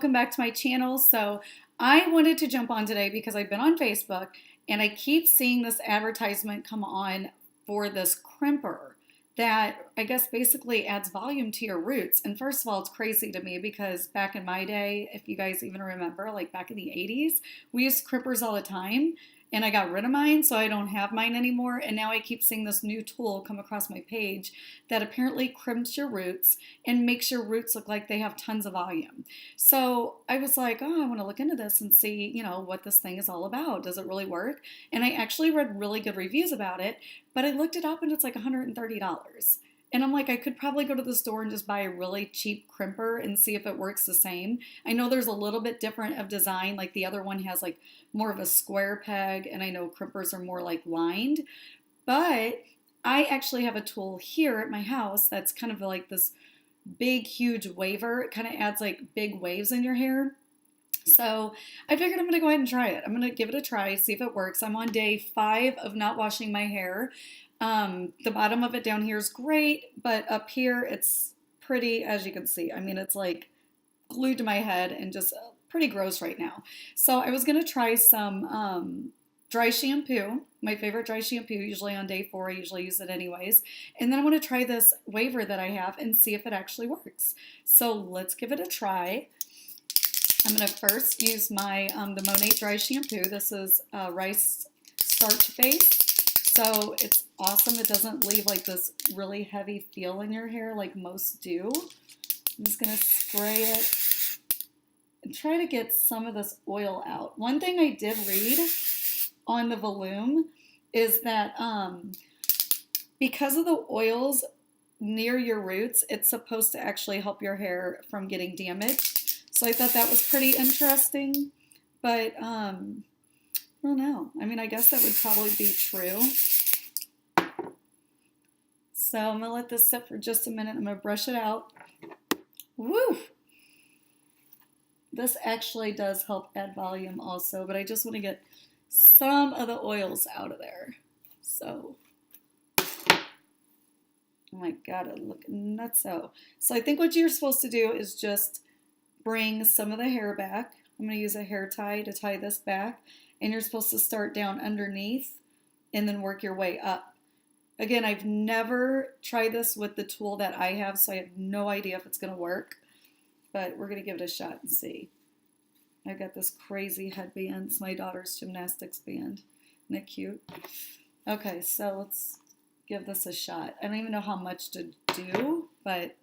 welcome back to my channel. So I wanted to jump on today because I've been on Facebook and I keep seeing this advertisement come on for this crimper that I guess basically adds volume to your roots. And first of all, it's crazy to me because back in my day, if you guys even remember, like back in the 80s, we used crimpers all the time. And I got rid of mine, so I don't have mine anymore. And now I keep seeing this new tool come across my page that apparently crimps your roots and makes your roots look like they have tons of volume. So I was like, oh, I want to look into this and see, what this thing is all about. Does it really work? And I actually read really good reviews about it, but I looked it up and it's like $130. And I'm like, I could probably go to the store and just buy a really cheap crimper and see if it works the same. I know there's a little bit different of design, like the other one has like more of a square peg, and I know crimpers are more like lined. But I actually have a tool here at my house that's kind of like this big, huge waver. It kind of adds like big waves in your hair. So I figured I'm going to go ahead and try it. I'm going to give it a try, see if it works. I'm on day 5 of not washing my hair. The bottom of it down here is great, but up here it's pretty, as you can see. I mean, it's like glued to my head and just pretty gross right now. So I was going to try some dry shampoo, my favorite dry shampoo, usually on day 4. I usually use it anyways. And then I want to try this waver that I have and see if it actually works. So let's give it a try. I'm going to first use my the Monat dry shampoo. This is rice starch base. So it's awesome. It doesn't leave like this really heavy feel in your hair like most do. I'm just going to spray it and try to get some of this oil out. One thing I did read on the volume is that because of the oils near your roots, it's supposed to actually help your hair from getting damaged. So I thought that was pretty interesting, but I don't know. I mean, I guess that would probably be true. So I'm going to let this sit for just a minute. I'm going to brush it out. Woo! This actually does help add volume also, but I just want to get some of the oils out of there. So, oh my God, it looks nutso. So I think what you're supposed to do is just bring some of the hair back. I'm going to use a hair tie to tie this back. And you're supposed to start down underneath and then work your way up. Again, I've never tried this with the tool that I have, so I have no idea if it's going to work. But we're going to give it a shot and see. I've got this crazy headband. It's my daughter's gymnastics band. Isn't it cute? Okay, so let's give this a shot. I don't even know how much to do, but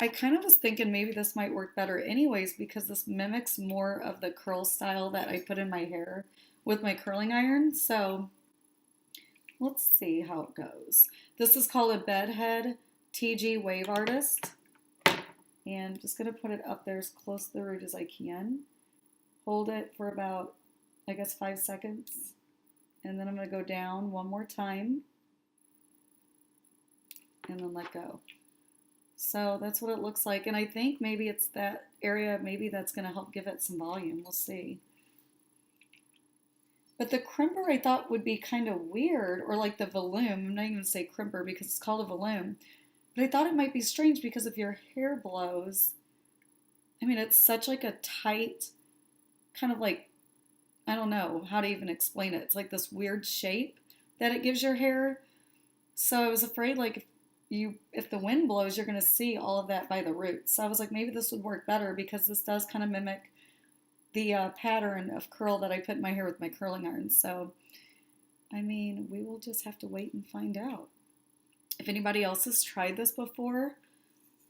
I kind of was thinking maybe this might work better anyways because this mimics more of the curl style that I put in my hair with my curling iron. So let's see how it goes. This is called a bedhead Tigi wave artist. And I'm just going to put it up there as close to the root as I can. Hold it for about, I guess, 5 seconds. And then I'm going to go down one more time. And then let go. So that's what it looks like. And I think maybe it's that area, maybe that's going to help give it some volume. We'll see. But the crimper I thought would be kind of weird, or like the volume. I'm not even going to say crimper because it's called a volume. But I thought it might be strange because if your hair blows, I mean, it's such like a tight, kind of like, I don't know how to even explain it. It's like this weird shape that it gives your hair. So I was afraid like if the wind blows, you're going to see all of that by the roots. So I was like, maybe this would work better because this does kind of mimic the pattern of curl that I put in my hair with my curling iron. So, I mean, we will just have to wait and find out. If anybody else has tried this before,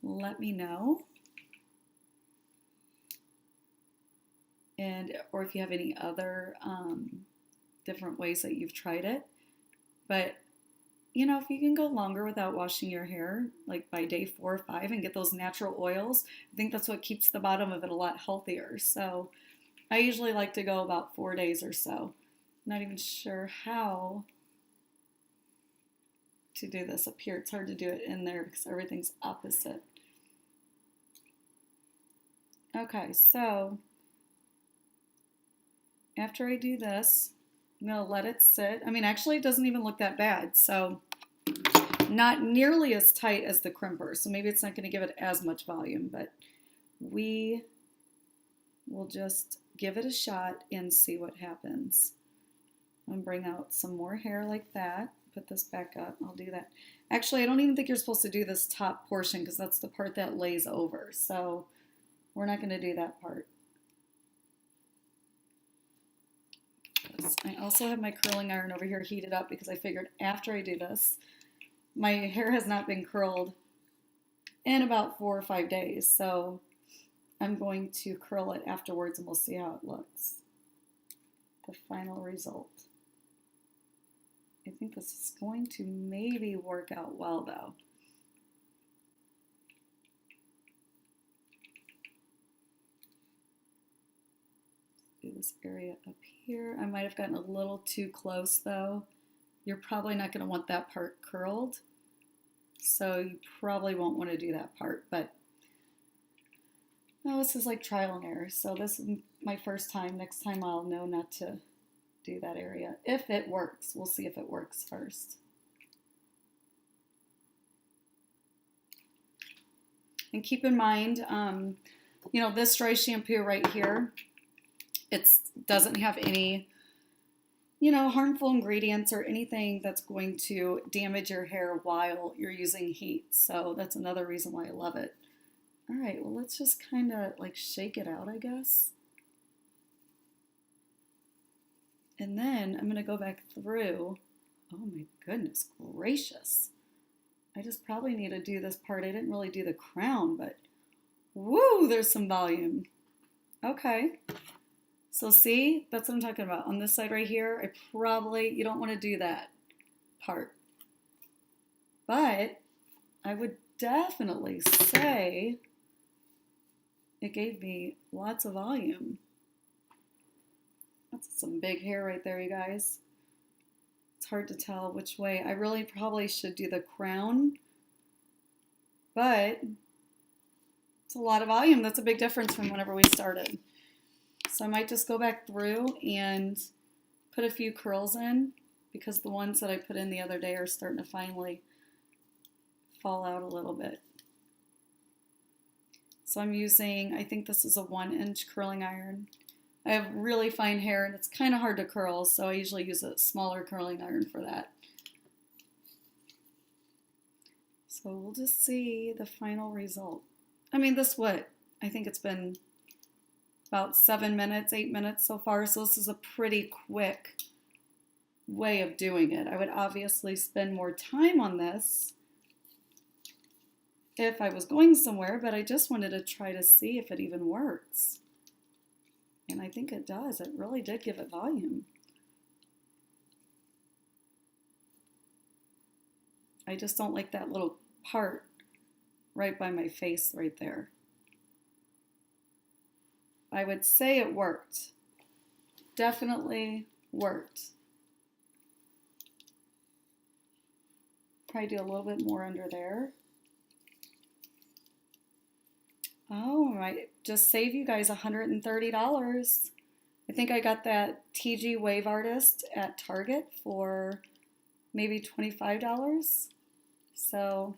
let me know. Or if you have any other different ways that you've tried it. But if you can go longer without washing your hair, like by day 4 or 5, and get those natural oils, I think that's what keeps the bottom of it a lot healthier. So I usually like to go about 4 days or so. Not even sure how to do this up here. It's hard to do it in there because everything's opposite. Okay, so after I do this, I'm going to let it sit. I mean, actually, it doesn't even look that bad. So not nearly as tight as the crimper. So maybe it's not going to give it as much volume, but we we'll just give it a shot and see what happens. I'm going to bring out some more hair like that. Put this back up. I'll do that. Actually, I don't even think you're supposed to do this top portion because that's the part that lays over. So we're not going to do that part. I also have my curling iron over here heated up because I figured after I do this, my hair has not been curled in about 4 or 5 days. So I'm going to curl it afterwards and we'll see how it looks. The final result. I think this is going to maybe work out well though. Do this area up here. I might have gotten a little too close though. You're probably not going to want that part curled. So you probably won't want to do that part, but no, this is like trial and error. So this is my first time. Next time I'll know not to do that area. If it works, we'll see if it works first. And keep in mind, you know, this dry shampoo right here, it doesn't have any, you know, harmful ingredients or anything that's going to damage your hair while you're using heat. So that's another reason why I love it. All right, well, let's just kind of like shake it out, I guess. And then I'm going to go back through. Oh my goodness gracious. I just probably need to do this part. I didn't really do the crown, but woo, there's some volume. Okay. So see, that's what I'm talking about. On this side right here, you don't want to do that part. But I would definitely say it gave me lots of volume. That's some big hair right there, you guys. It's hard to tell which way. I really probably should do the crown, but it's a lot of volume. That's a big difference from whenever we started. So I might just go back through and put a few curls in because the ones that I put in the other day are starting to finally fall out a little bit. So I'm using, I think this is a 1-inch curling iron. I have really fine hair and it's kind of hard to curl, so I usually use a smaller curling iron for that. So we'll just see the final result. I mean, I think it's been about 7 minutes, 8 minutes so far, so this is a pretty quick way of doing it. I would obviously spend more time on this if I was going somewhere, but I just wanted to try to see if it even works. And I think it does. It really did give it volume. I just don't like that little part right by my face right there. I would say it worked. Definitely worked. Probably do a little bit more under there. Oh, I might just save you guys $130. I think I got that Tigi Wave Artist at Target for maybe $25. So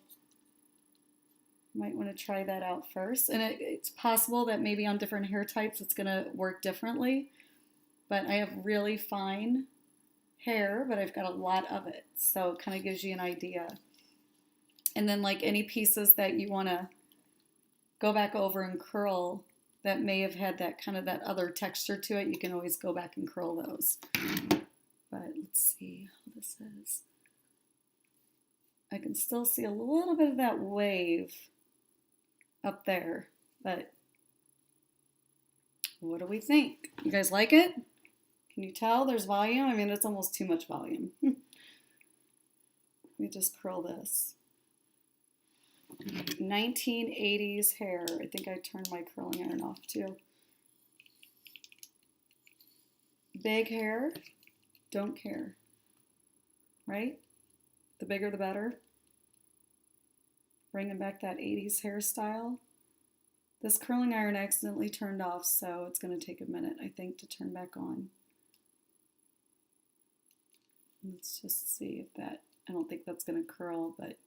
might want to try that out first. And it's possible that maybe on different hair types it's going to work differently. But I have really fine hair, but I've got a lot of it. So it kind of gives you an idea. And then like any pieces that you want to go back over and curl that may have had that kind of that other texture to it, you can always go back and curl those. But let's see how this is. I can still see a little bit of that wave up there, but what do we think? You guys like it? Can you tell there's volume? I mean, it's almost too much volume. Let me just curl this. 1980s hair. I think I turned my curling iron off too. Big hair, don't care, right? The bigger the better. Bringing back that 80s hairstyle. This curling iron accidentally turned off, so it's going to take a minute, I think, to turn back on. Let's just see if that, I don't think that's going to curl, but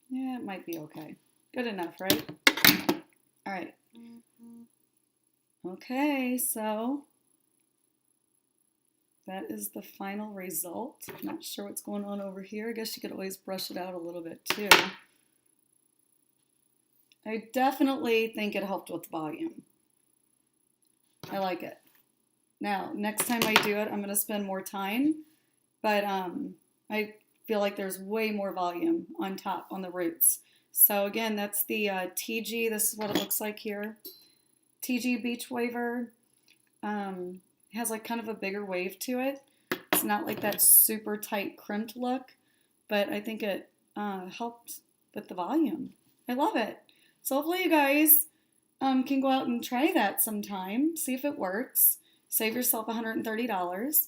yeah, it might be okay. Good enough, right? All right. Okay, so that is the final result. Not sure what's going on over here. I guess you could always brush it out a little bit too. I definitely think it helped with volume. I like it. Now, next time I do it, I'm going to spend more time, but I feel like there's way more volume on top, on the roots. So again, that's the Tigi. This is what it looks like here. Tigi Beach Waver. It has like kind of a bigger wave to it. It's not like that super tight crimped look, but I think it helped with the volume. I love it. So hopefully you guys can go out and try that sometime, see if it works. Save yourself $130.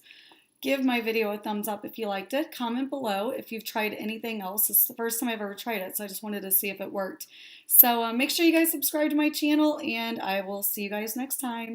Give my video a thumbs up if you liked it. Comment below if you've tried anything else. This is the first time I've ever tried it, so I just wanted to see if it worked. So make sure you guys subscribe to my channel, and I will see you guys next time.